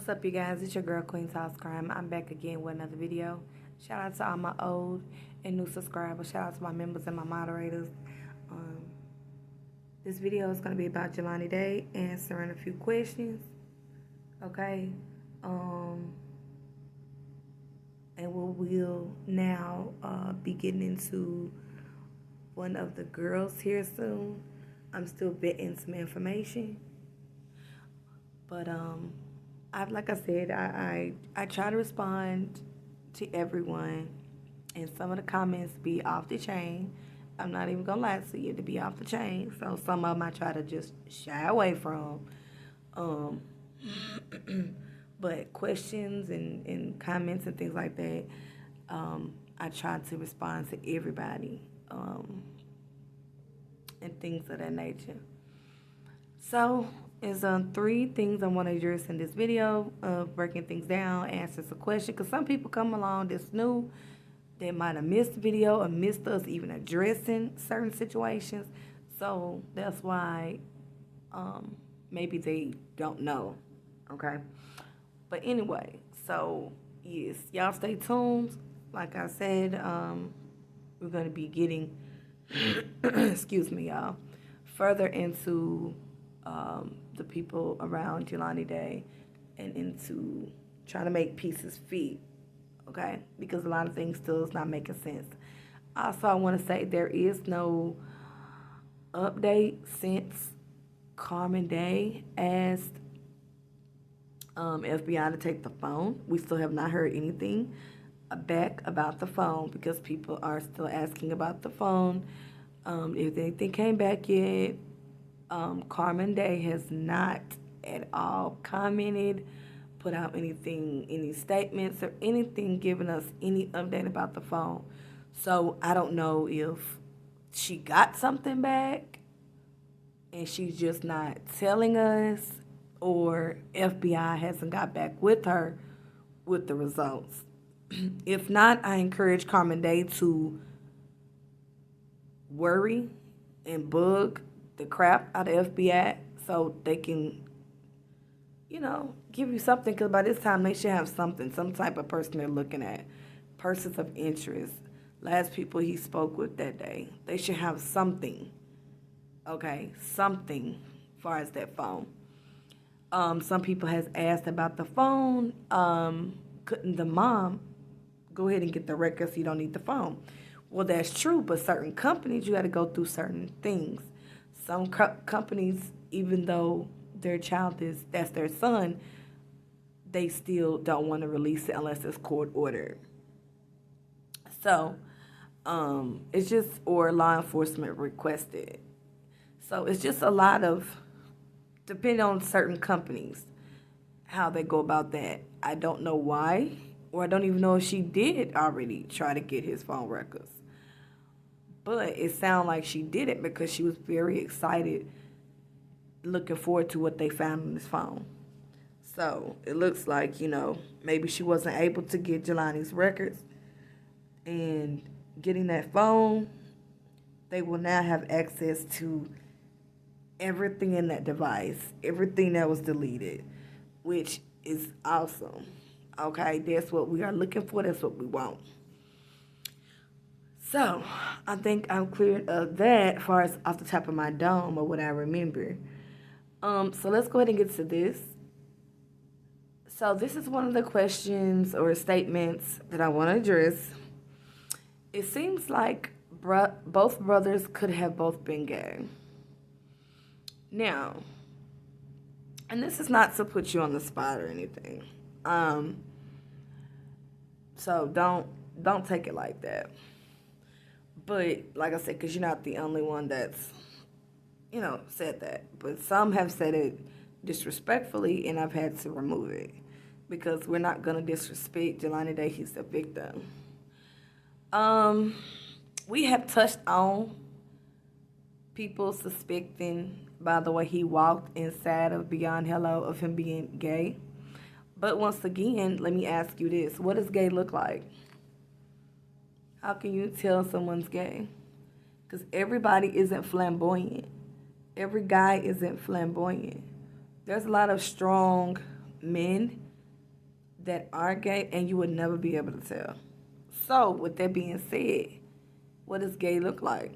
What's up, you guys? It's your girl Queen's House Crime. I'm back again with another video. Shout out to all my old and new subscribers. Shout out to my members and my moderators. This video is going to be about Jelani Day, answering a few questions. Okay. And we'll now be getting into one of the girls here soon. I'm still vetting some information. But like I said, I try to respond to everyone, and some of the comments be off the chain. I'm not even gonna lie to you, to be off the chain. So some of them I try to just shy away from. But questions and comments and things like that, I try to respond to everybody, and things of that nature. So is 3 things I want to address in this video of breaking things down, answers a question. Because some people come along that's new, they might have missed the video or missed us even addressing certain situations. So that's why maybe they don't know. Okay. But anyway, so yes, y'all stay tuned. Like I said, we're going to be getting, excuse me, y'all, further into the people around Jelani Day and into trying to make pieces fit, okay? Because a lot of things still is not making sense. Also, I want to say there is no update since Carmen Day asked FBI to take the phone. We still have not heard anything back about the phone because people are still asking about the phone. If anything came back yet, Carmen Day has not at all commented, put out anything, any statements or anything giving us any update about the phone. So I don't know if she got something back and she's just not telling us, or FBI hasn't got back with her with the results. If not, I encourage Carmen Day to worry and bug the crap out of FBI so they can, give you something, because by this time they should have something, some type of person they're looking at, persons of interest, last people he spoke with that day. They should have something, okay, something as far as that phone. Some people has asked about the phone. Couldn't the mom go ahead and get the records so you don't need the phone? Well, that's true, but certain companies, you got to go through certain things. Some companies, even though their child that's their son, they still don't want to release it unless it's court ordered. So, it's just, or law enforcement requested. So it's just a lot of, depending on certain companies, how they go about that. I don't know why, or I don't even know if she did already try to get his phone records. But it sounded like she did it because she was very excited, looking forward to what they found on his phone. So it looks like, maybe she wasn't able to get Jelani's records. And getting that phone, they will now have access to everything in that device, everything that was deleted, which is awesome. Okay, that's what we are looking for. That's what we want. So, I think I'm cleared of that as far as off the top of my dome or what I remember. So let's go ahead and get to this. So this is one of the questions or statements that I want to address. It seems like both brothers could have both been gay. Now, and this is not to put you on the spot or anything. Um, so don't take it like that. But like I said, because you're not the only one that's said that. But some have said it disrespectfully, and I've had to remove it because we're not gonna disrespect Jelani Day. He's the victim. We have touched on people suspecting by the way he walked inside of Beyond Hello of him being gay. But once again, let me ask you this. What does gay look like? How can you tell someone's gay? Because everybody isn't flamboyant. Every guy isn't flamboyant. There's a lot of strong men that are gay, and you would never be able to tell. So, with that being said, what does gay look like?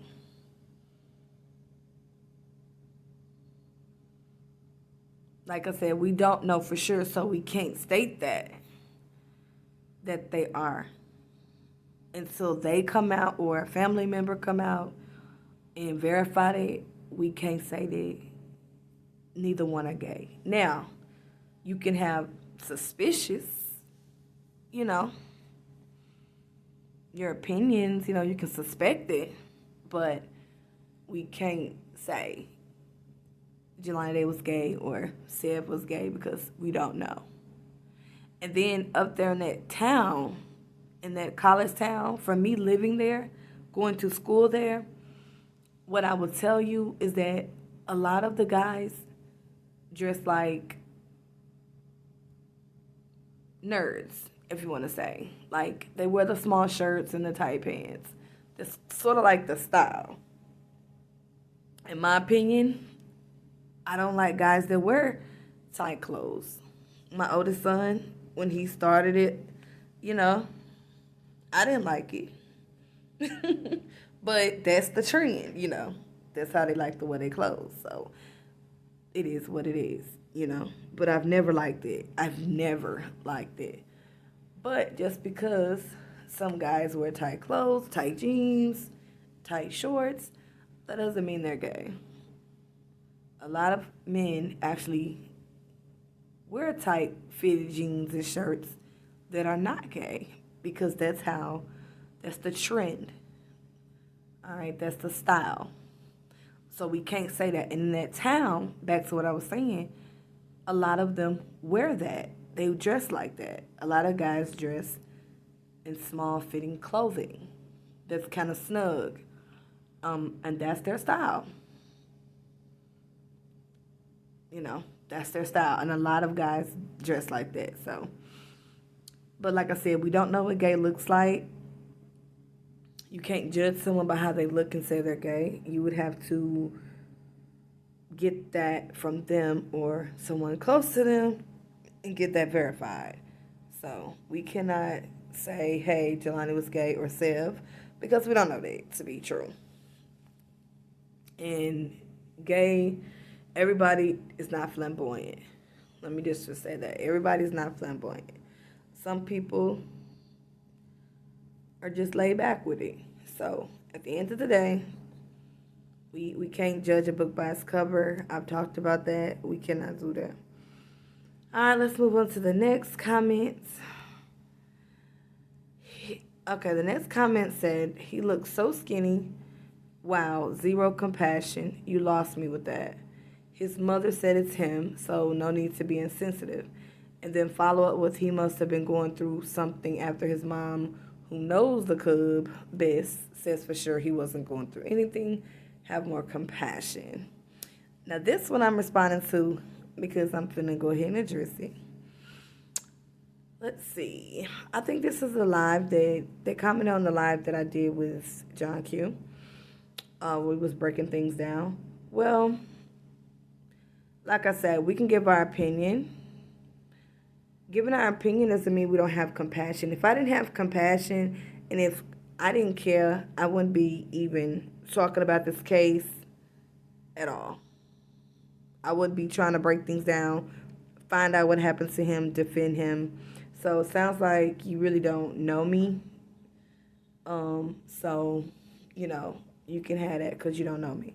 Like I said, we don't know for sure, so we can't state that they are until they come out or a family member come out and verify it. We can't say that neither one are gay. Now, you can have suspicious, your opinions, you can suspect it, but we can't say Jelani Day was gay or Seb was gay because we don't know. And then up there in that town, in that college town, for me living there, going to school there, what I will tell you is that a lot of the guys dress like nerds, if you want to say. Like, they wear the small shirts and the tight pants. It's sort of like the style. In my opinion, I don't like guys that wear tight clothes. My oldest son, when he started it, I didn't like it. But that's the trend, That's how they like to wear their clothes. So it is what it is, But I've never liked it. I've never liked it. But just because some guys wear tight clothes, tight jeans, tight shorts, that doesn't mean they're gay. A lot of men actually wear tight fitted jeans and shirts that are not gay because that's the trend. All right, that's the style. So we can't say that. And in that town, back to what I was saying, a lot of them wear that. They dress like that. A lot of guys dress in small fitting clothing that's kind of snug. And that's their style. That's their style. And a lot of guys dress like that. So, but like I said, we don't know what gay looks like. You can't judge someone by how they look and say they're gay. You would have to get that from them or someone close to them and get that verified. So we cannot say, hey, Jelani was gay or Sev, because we don't know that to be true. And gay, everybody is not flamboyant. Let me just say that. Everybody's not flamboyant. Some people are just laid back with it. So at the end of the day, we can't judge a book by its cover. I've talked about that. We cannot do that. All right, let's move on to the next comments. Okay, the next comment said, he looks so skinny. Wow, zero compassion. You lost me with that. His mother said it's him, so no need to be insensitive. And then follow up with, he must have been going through something after his mom, who knows the cub best, says for sure he wasn't going through anything. Have more compassion. Now this one I'm responding to because I'm finna go ahead and address it. Let's see. I think this is a live that they commented on the live that I did with John Q. We was breaking things down. Well, like I said, we can give our opinion. Giving our opinion doesn't mean we don't have compassion. If I didn't have compassion and if I didn't care, I wouldn't be even talking about this case at all. I wouldn't be trying to break things down find out what happened to him, defend him. So it sounds like you really don't know me. So, you know, you can have that because you don't know me.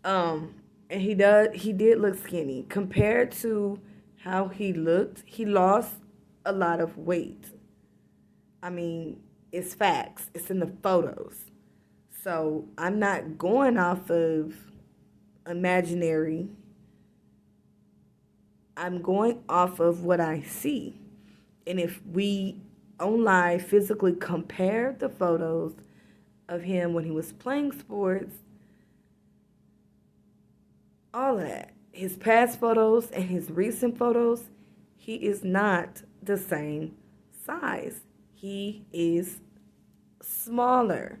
And he did look skinny. Compared to how he looked, he lost a lot of weight. I mean, it's facts. It's in the photos. So I'm not going off of imaginary. I'm going off of what I see. And if we online physically compare the photos of him when he was playing sports, all of that, his past photos and his recent photos, he is not the same size. He is smaller.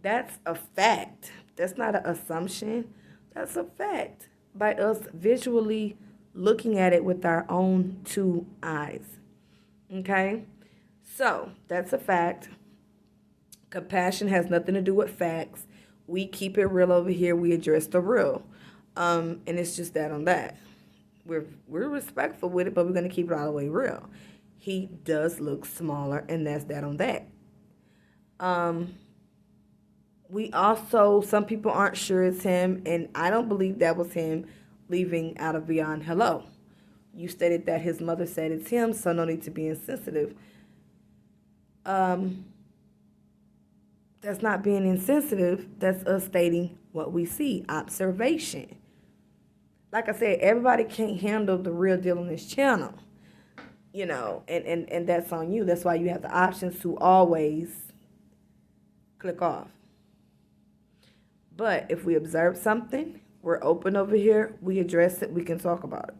That's a fact. That's not an assumption. That's a fact by us visually looking at it with our own two eyes. Okay? So, that's a fact. Compassion has nothing to do with facts. We keep it real over here. We address the real. And it's just that on that. We're respectful with it, but we're going to keep it all the way real. He does look smaller, and that's that on that. We also, some people aren't sure it's him, and I don't believe that was him leaving out of Beyond Hello. You stated that his mother said it's him, so no need to be insensitive. That's not being insensitive. That's us stating what we see, observation. Like I said, everybody can't handle the real deal on this channel, you know, and that's on you. That's why you have the options to always click off. But if we observe something, we're open over here, we address it, we can talk about it.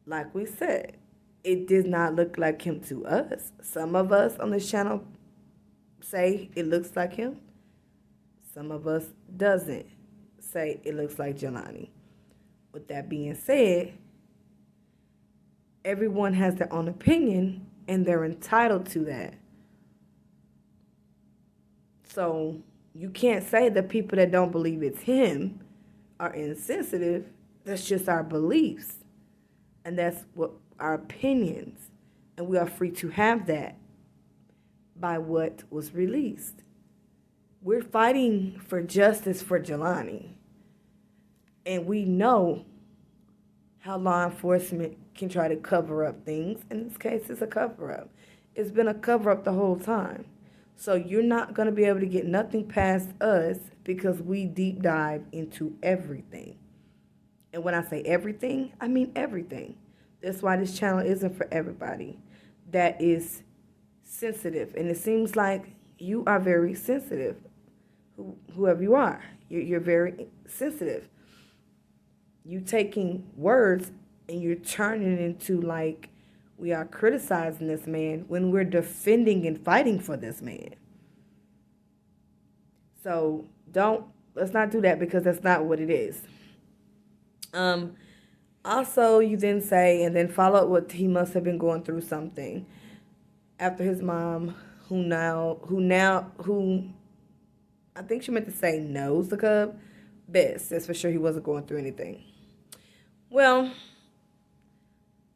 Like we said, it did not look like him to us. Some of us on this channel say it looks like him. Some of us doesn't say it looks like Jelani. With that being said, everyone has their own opinion and they're entitled to that. So you can't say the people that don't believe it's him are insensitive. That's just our beliefs. And that's what our opinions. And we are free to have that by what was released. We're fighting for justice for Jelani. And we know how law enforcement can try to cover up things. In this case, it's a cover-up. It's been a cover-up the whole time. So you're not going to be able to get nothing past us because we deep dive into everything. And when I say everything, I mean everything. That's why this channel isn't for everybody that is sensitive. And it seems like you are very sensitive, whoever you are. You're very sensitive. You taking words and you're turning it into like we are criticizing this man when we're defending and fighting for this man. So let's not do that because that's not what it is. Also, you then say, and then follow up what he must have been going through something after his mom, who I think she meant to say knows the cub best. That's for sure he wasn't going through anything. Well,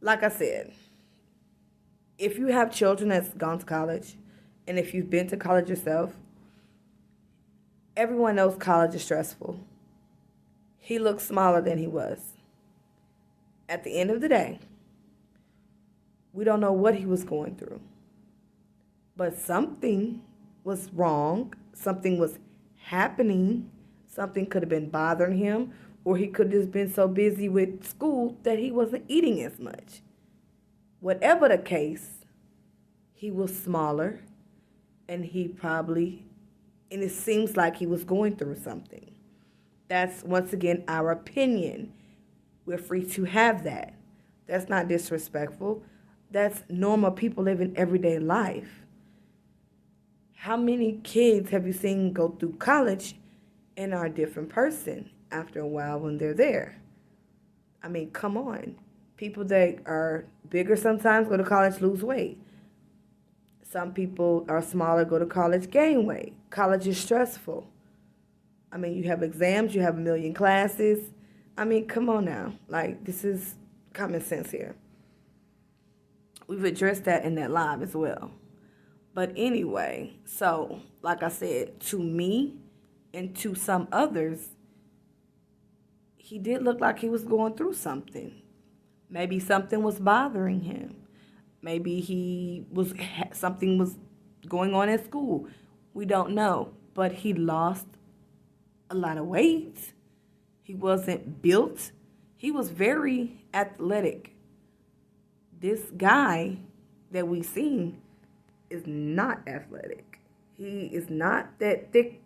like I said, if you have children that's gone to college, and if you've been to college yourself, everyone knows college is stressful. He looked smaller than he was. At the end of the day, we don't know what he was going through. But something was wrong. Something was happening. Something could have been bothering him. Or he could have just been so busy with school that he wasn't eating as much. Whatever the case, he was smaller. And it seems like he was going through something. That's, once again, our opinion. We're free to have that. That's not disrespectful. That's normal people living everyday life. How many kids have you seen go through college and are a different person after a while when they're there? I mean, come on. People that are bigger sometimes go to college, lose weight. Some people are smaller, go to college, gain weight. College is stressful. I mean, you have exams, you have a million classes. I mean, come on now. Like, this is common sense here. We've addressed that in that live as well. But anyway, so like I said, to me and to some others, he did look like he was going through something. Maybe something was bothering him. Maybe something was going on at school. We don't know. But he lost a lot of weight. He wasn't built. He was very athletic. This guy that we seen is not athletic. He is not that thick,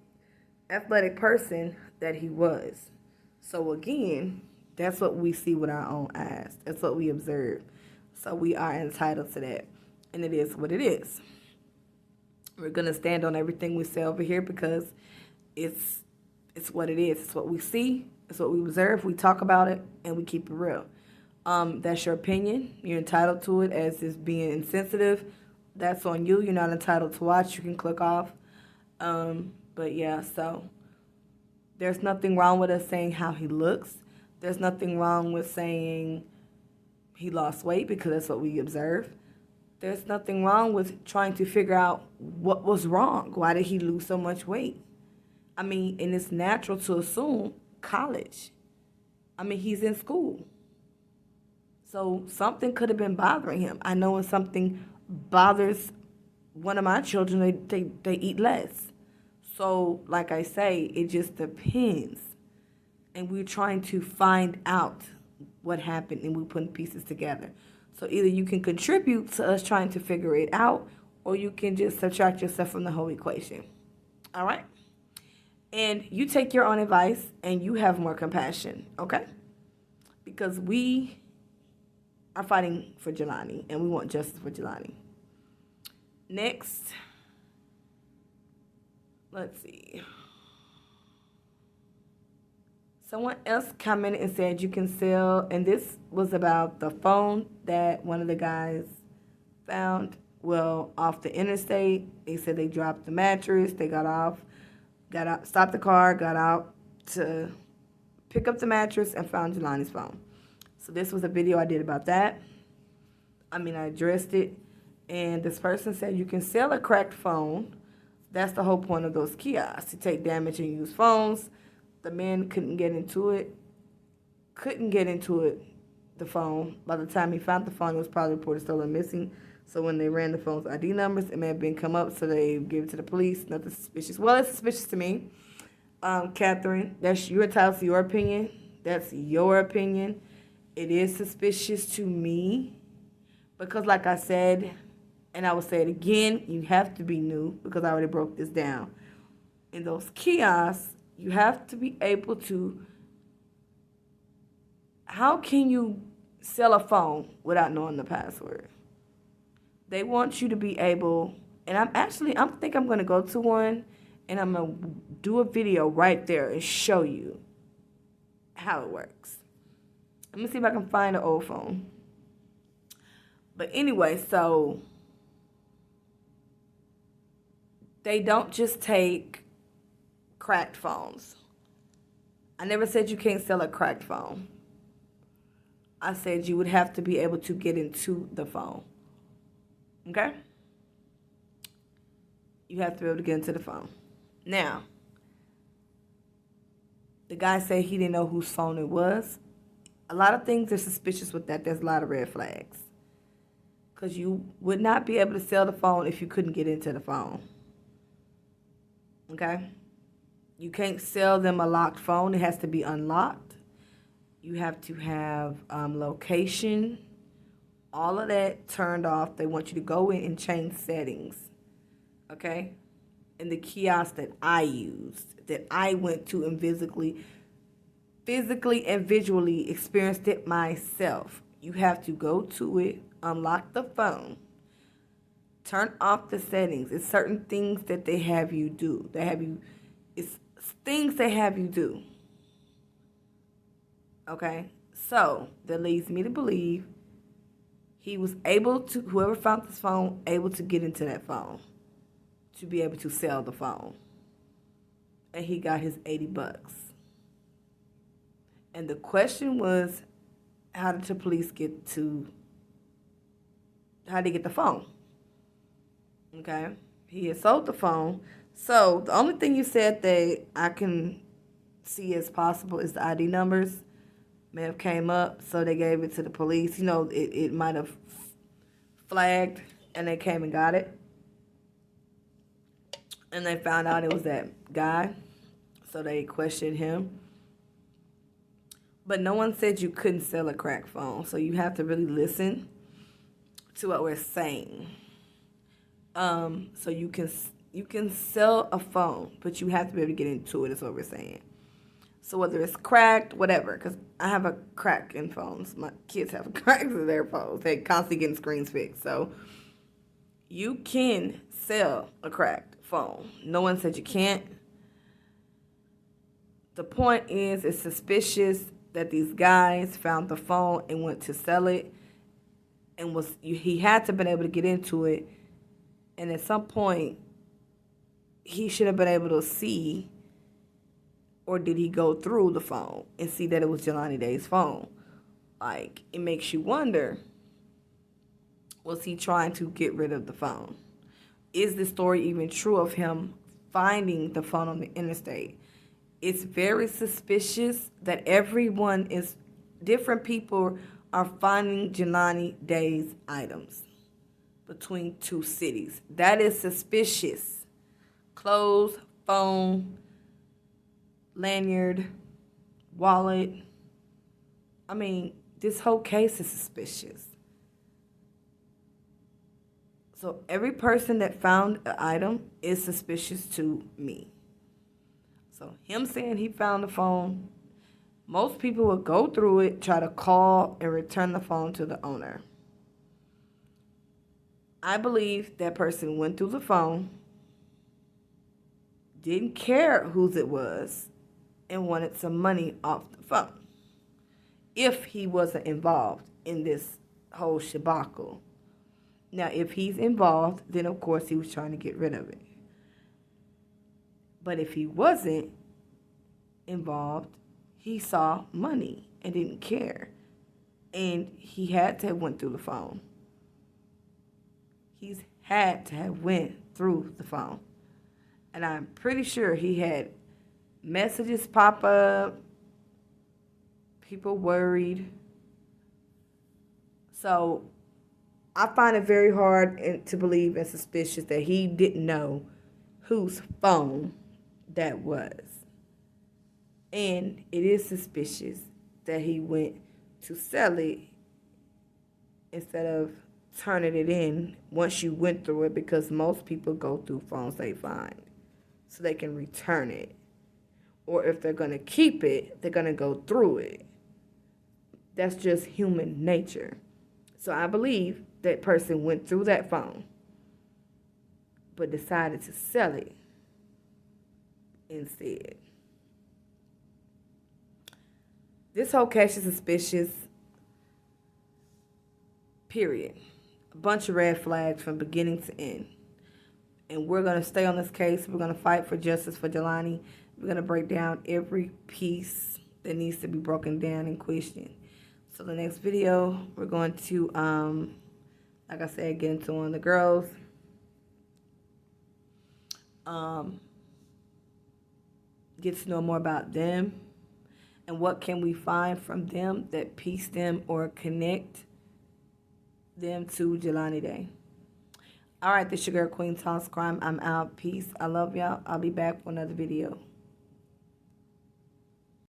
athletic person that he was. So again, that's what we see with our own eyes. That's what we observe. So we are entitled to that. And it is what it is. We're going to stand on everything we say over here because it's what it is. It's what we see. It's what we observe. We talk about it and we keep it real. That's your opinion. You're entitled to it as it's being insensitive. That's on you. You're not entitled to watch. You can click off. But yeah, so there's nothing wrong with us saying how he looks. There's nothing wrong with saying he lost weight because that's what we observe. There's nothing wrong with trying to figure out what was wrong. Why did he lose so much weight? I mean, and it's natural to assume college. I mean, he's in school. So something could have been bothering him. I know when something bothers one of my children, they eat less. So, like I say, it just depends. And we're trying to find out what happened, and we're putting pieces together. So either you can contribute to us trying to figure it out, or you can just subtract yourself from the whole equation. All right? And you take your own advice, and you have more compassion, okay? Because we are fighting for Jelani, and we want justice for Jelani. Next, let's see. Someone else commented and said you can sell, and this was about the phone that one of the guys found, off the interstate. They said they dropped the mattress, they got out, stopped the car, got out to pick up the mattress and found Jelani's phone. So this was a video I did about that. I addressed it, and this person said you can sell a cracked phone. That's the whole point of those kiosks, to take damaged and used phones. The man couldn't get into it, the phone. By the time he found the phone, it was probably reported stolen missing. So when they ran the phone's ID numbers, it may have been come up, so they gave it to the police. Nothing suspicious. Well, it's suspicious to me. Catherine, you're entitled to your opinion. That's your opinion. It is suspicious to me because, like I said, and I will say it again, you have to be new because I already broke this down. In those kiosks, you have to be able to. How can you sell a phone without knowing the password? They want you to be able, and I think I'm going to go to one, and I'm going to do a video right there and show you how it works. Let me see if I can find an old phone. But anyway, so they don't just take cracked phones. I never said you can't sell a cracked phone. I said you would have to be able to get into the phone. Okay? You have to be able to get into the phone. Now, the guy said he didn't know whose phone it was. A lot of things are suspicious with that. There's a lot of red flags. Because you would not be able to sell the phone if you couldn't get into the phone. Okay? You can't sell them a locked phone. It has to be unlocked. You have to have location. All of that turned off. They want you to go in and change settings. Okay? And the kiosk that I used, that I went to and physically and visually experienced it myself. You have to go to it, unlock the phone, turn off the settings. It's certain things that they have you do. It's things they have you do. Okay? So, that leads me to believe he was able to, whoever found this phone, able to get into that phone to be able to sell the phone. And he got his $80. And the question was, how did the police how did he get the phone? Okay. He had sold the phone. So the only thing you said that I can see as possible is the ID numbers may have came up, so they gave it to the police. It might have flagged, and they came and got it. And they found out it was that guy, so they questioned him. But no one said you couldn't sell a crack phone, so you have to really listen to what we're saying. So you can sell a phone, but you have to be able to get into it, is what we're saying. So whether it's cracked, whatever, because I have a crack in phones. My kids have cracks in their phones. They constantly getting screens fixed. So you can sell a cracked phone. No one said you can't. The point is, it's suspicious that these guys found the phone and went to sell it, and he had to have been able to get into it, and at some point he should have been able to see, or did he go through the phone and see that it was Jelani Day's phone? Like, it makes you wonder, was he trying to get rid of the phone? Is the story even true of him finding the phone on the interstate? It's very suspicious that different people are finding Jelani Day's items between two cities. That is suspicious. Clothes, phone, lanyard, wallet. I mean, this whole case is suspicious. So every person that found an item is suspicious to me. So him saying he found the phone, most people would go through it, try to call and return the phone to the owner. I believe that person went through the phone, didn't care whose it was, and wanted some money off the phone. If he wasn't involved in this whole shabacle. Now, if he's involved, then of course he was trying to get rid of it. But if he wasn't involved, he saw money and didn't care. And he had to have went through the phone. He's had to have went through the phone. And I'm pretty sure he had messages pop up, people worried. So I find it very hard to believe and suspicious that he didn't know whose phone that was. And it is suspicious that he went to sell it instead of turning it in once you went through it, because most people go through phones they find so they can return it. Or if they're going to keep it, they're going to go through it. That's just human nature. So I believe that person went through that phone but decided to sell it instead. This whole case is suspicious, period. A bunch of red flags from beginning to end. And we're going to stay on this case. We're going to fight for justice for Jelani. We're going to break down every piece that needs to be broken down and questioned. So the next video, we're going to, like I said, get into one of the girls. Get to know more about them. And what can we find from them that piece them or connect them to Jelani Day. All right, this your girl, Queen Toss Crime. I'm out. Peace. I love y'all. I'll be back for another video.